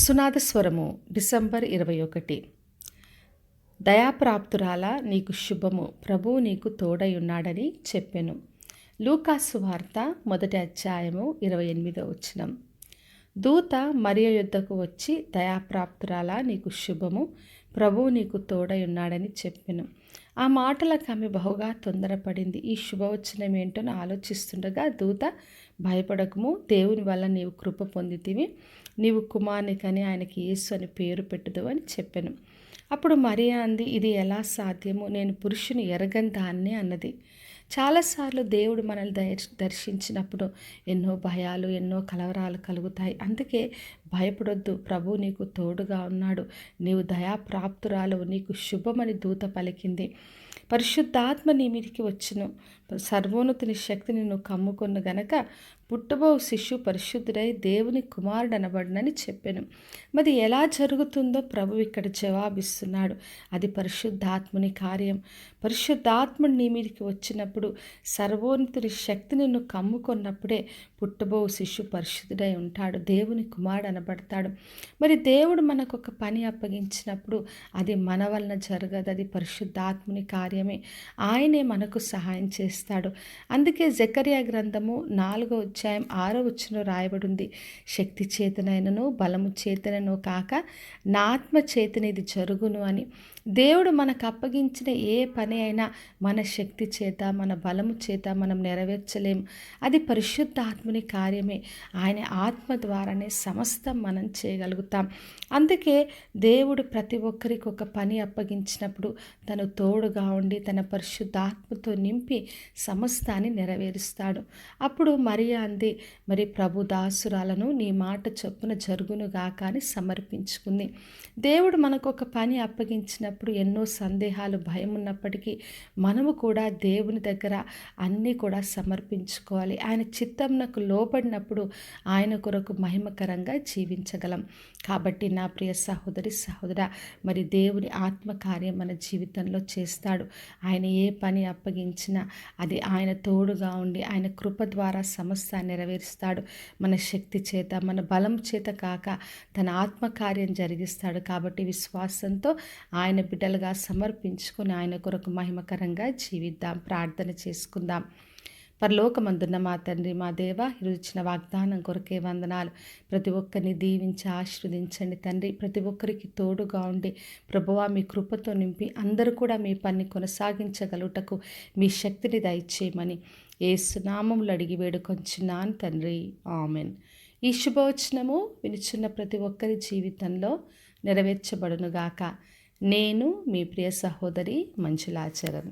సునాదస్వరము December 21. దయాప్రాప్తురాల నీకు శుభము, ప్రభువు నీకు తోడై ఉన్నాడని చెప్పెను. లూకాసు వార్త 1వ అధ్యాయము 28వ వచనం. దూత మరియ యొద్దకు వచ్చి, దయాప్రాప్తురాల నీకు శుభము, ప్రభువు నీకు తోడై ఉన్నాడని చెప్పెను. ఆ మాటలకు ఆమె బహుగా తొందరపడింది. ఈ శుభవచనం ఏంటో ఆలోచిస్తుండగా దూత, భయపడకము, దేవుని వల్ల నీవు కృప పొందితివి, నీవు కుమారునికని ఆయనకి యేసు అని పేరు పెట్టుదు అని చెప్పాను. అప్పుడు మరియా అంది, ఇది ఎలా సాధ్యము, నేను పురుషుని ఎరగని దాన్ని అన్నది. చాలాసార్లు దేవుడు మనల్ని దర్శించినప్పుడు ఎన్నో భయాలు, ఎన్నో కలవరాలు కలుగుతాయి. అందుకే భయపడొద్దు, ప్రభు నీకు తోడుగా ఉన్నాడు, నీవు దయాప్రాప్తురాలు, నీకు శుభమని దూత పలికింది. పరిశుద్ధాత్మ నీ మీదికి వచ్చును, సర్వోన్నతుని శక్తి నిన్ను కమ్ముకొను గనక పుట్టబో శిశువు పరిశుద్ధుడై దేవుని కుమారుడు అనబడునని చెప్పాను. మరి ఎలా జరుగుతుందో ప్రభు ఇక్కడ జవాబిస్తున్నాడు. అది పరిశుద్ధాత్ముని కార్యం. పరిశుద్ధాత్ముడు నీ మీదికి వచ్చినప్పుడు, సర్వోన్నతుని శక్తి నిన్ను కమ్ముకొన్నప్పుడే పుట్టబో శిశువు పరిశుద్ధుడై ఉంటాడు, దేవుని కుమారుడు అనబడతాడు. మరి దేవుడు మనకు ఒక పని అప్పగించినప్పుడు అది మన వలన జరగదు, అది పరిశుద్ధాత్ముని కార్యమే. ఆయనే మనకు సహాయం చేస్తాడు. అందుకే జకర్యా గ్రంథము 4వ అధ్యాయం 6వ వచనంలో రాయబడింది, శక్తి చేతనైనను బలము చేతనను కాక నా ఆత్మ చేతన ఇది జరుగును అని. దేవుడు మనకు అప్పగించిన ఏ పని అయినా మన శక్తి చేత, మన బలము చేత మనం నెరవేర్చలేము. అది పరిశుద్ధాత్ముని కార్యమే. ఆయన ఆత్మ ద్వారానే సమస్తం మనం చేయగలుగుతాం. అందుకే దేవుడు ప్రతి ఒక్కరికి ఒక పని అప్పగించినప్పుడు తను తోడుగా ఉండి తన పరిశుద్ధాత్మతో నింపి సమస్తాన్ని నెరవేరుస్తాడు. అప్పుడు మరియా అంది, మరి ప్రభు దాసురాలను నీ మాట చొప్పున జరుగునుగాక అని సమర్పించుకుంది. దేవుడు మనకు ఒక పని అప్పగించినప్పుడు ఎన్నో సందేహాలు, భయం ఉన్నప్పటికీ మనము కూడా దేవుని దగ్గర అన్నీ కూడా సమర్పించుకోవాలి. ఆయన చిత్తంనకు లోబడినప్పుడు ఆయన కొరకు మహిమకరంగా జీవించగలం. కాబట్టి నా ప్రియ సహోదరి సహోదరా, మరి దేవుని ఆత్మకార్యం మన జీవితంలో చేస్తాడు. ఆయన ఏ పని అప్పగించినా అది ఆయన తోడుగా ఉండి ఆయన కృప ద్వారా సమస్తాన్ని నెరవేరుస్తాడు. మన శక్తి చేత, మన బలం చేత కాక తన ఆత్మకార్యం జరిగిస్తాడు. కాబట్టి విశ్వాసంతో ఆయన బిడ్డలుగా సమర్పించుకుని ఆయన కొరకు మహిమకరంగా జీవిద్దాం. ప్రార్థన చేసుకుందాం. పరలోకమందున్న మా తండ్రి, మా దేవ, ఈరోజు ఇచ్చిన వాగ్దానం కొరకే వందనాలు. ప్రతి ఒక్కరిని దీవించి ఆశీర్వదించండి తండ్రి. ప్రతి ఒక్కరికి తోడుగా ఉండి ప్రభువా మీ కృపతో నింపి అందరూ కూడా మీ పని కొనసాగించగలుగుటకు మీ శక్తిని దయచేయమని యేసు నామములో అడిగి వేడుకొంచున్నాను తండ్రి, ఆమెన్. ఈ శుభవచనము వినుచున్న ప్రతి ఒక్కరి జీవితంలో నెరవేర్చబడునుగాక. నేను మీ ప్రియ సహోదరి మంజులాచరణ్.